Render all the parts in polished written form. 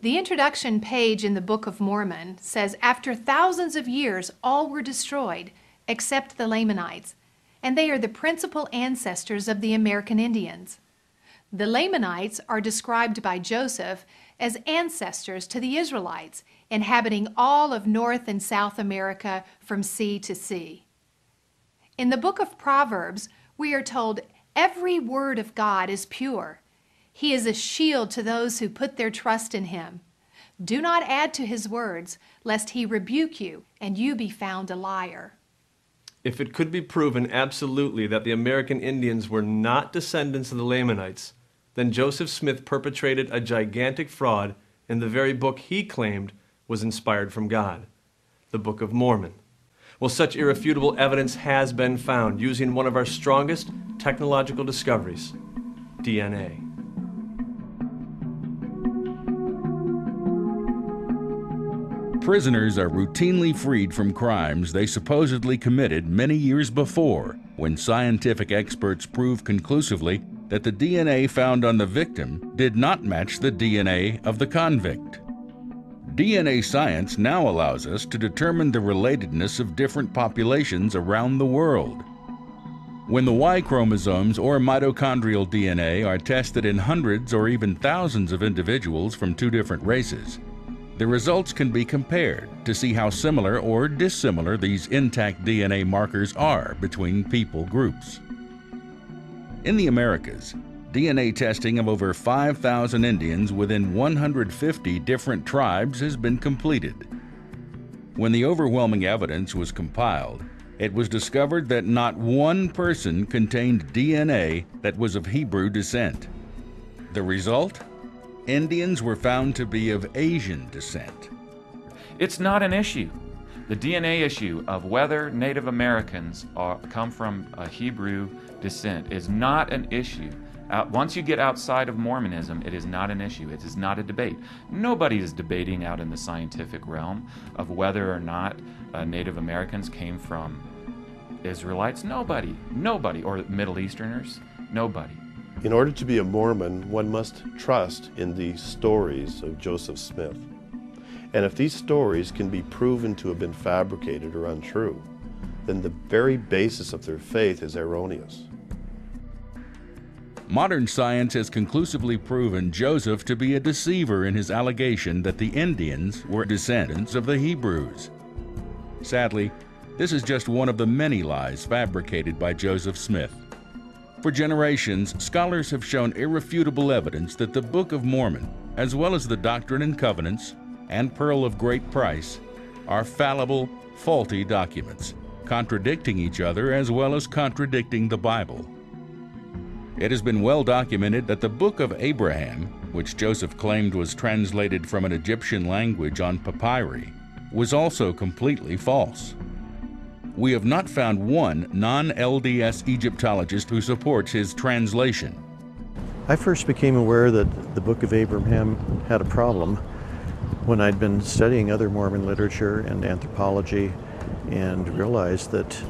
The introduction page in the Book of Mormon says, after thousands of years, all were destroyed, except the Lamanites, and they are the principal ancestors of the American Indians. The Lamanites are described by Joseph as ancestors to the Israelites, inhabiting all of North and South America from sea to sea. In the book of Proverbs, we are told every word of God is pure. He is a shield to those who put their trust in him. Do not add to his words, lest he rebuke you and you be found a liar. If it could be proven absolutely that the American Indians were not descendants of the Lamanites, then Joseph Smith perpetrated a gigantic fraud in the very book he claimed was inspired from God, the Book of Mormon. Well, such irrefutable evidence has been found using one of our strongest technological discoveries, DNA. Prisoners are routinely freed from crimes they supposedly committed many years before, when scientific experts prove conclusively that the DNA found on the victim did not match the DNA of the convict. DNA science now allows us to determine the relatedness of different populations around the world. When the Y chromosomes or mitochondrial DNA are tested in hundreds or even thousands of individuals from two different races, the results can be compared to see how similar or dissimilar these intact DNA markers are between people groups. In the Americas, DNA testing of over 5,000 Indians within 150 different tribes has been completed. When the overwhelming evidence was compiled, it was discovered that not one person contained DNA that was of Hebrew descent. The result? Indians were found to be of Asian descent. It's not an issue. The DNA issue of whether Native Americans come from a Hebrew descent is not an issue. Once you get outside of Mormonism, it is not an issue. It is not a debate. Nobody is debating out in the scientific realm of whether or not Native Americans came from Israelites. Nobody, or Middle Easterners, nobody. In order to be a Mormon, one must trust in the stories of Joseph Smith. And if these stories can be proven to have been fabricated or untrue, then the very basis of their faith is erroneous. Modern science has conclusively proven Joseph to be a deceiver in his allegation that the Indians were descendants of the Hebrews. Sadly, this is just one of the many lies fabricated by Joseph Smith. For generations, scholars have shown irrefutable evidence that the Book of Mormon, as well as the Doctrine and Covenants and Pearl of Great Price, are fallible, faulty documents, contradicting each other as well as contradicting the Bible. It has been well documented that the Book of Abraham, which Joseph claimed was translated from an Egyptian language on papyri, was also completely false. We have not found one non-LDS Egyptologist who supports his translation. I first became aware that the Book of Abraham had a problem when I'd been studying other Mormon literature and anthropology and realized that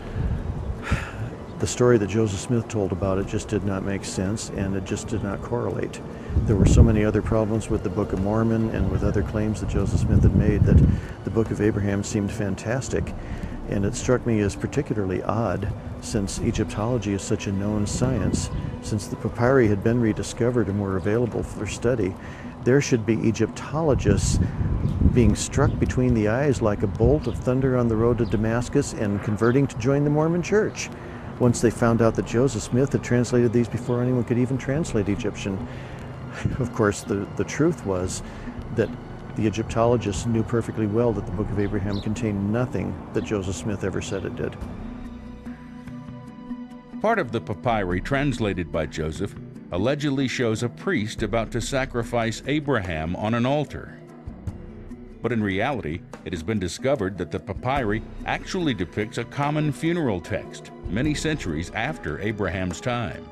the story that Joseph Smith told about it just did not make sense and it just did not correlate. There were so many other problems with the Book of Mormon and with other claims that Joseph Smith had made that the Book of Abraham seemed fantastic. And it struck me as particularly odd, since Egyptology is such a known science. Since the papyri had been rediscovered and were available for study, there should be Egyptologists being struck between the eyes like a bolt of thunder on the road to Damascus and converting to join the Mormon Church, once they found out that Joseph Smith had translated these before anyone could even translate Egyptian. Of course, the truth was that the Egyptologists knew perfectly well that the Book of Abraham contained nothing that Joseph Smith ever said it did. Part of the papyri translated by Joseph allegedly shows a priest about to sacrifice Abraham on an altar. But in reality, it has been discovered that the papyri actually depicts a common funeral text many centuries after Abraham's time.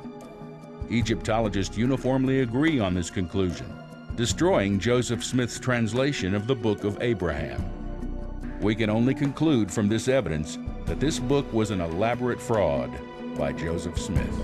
Egyptologists uniformly agree on this conclusion, destroying Joseph Smith's translation of the Book of Abraham. We can only conclude from this evidence that this book was an elaborate fraud by Joseph Smith.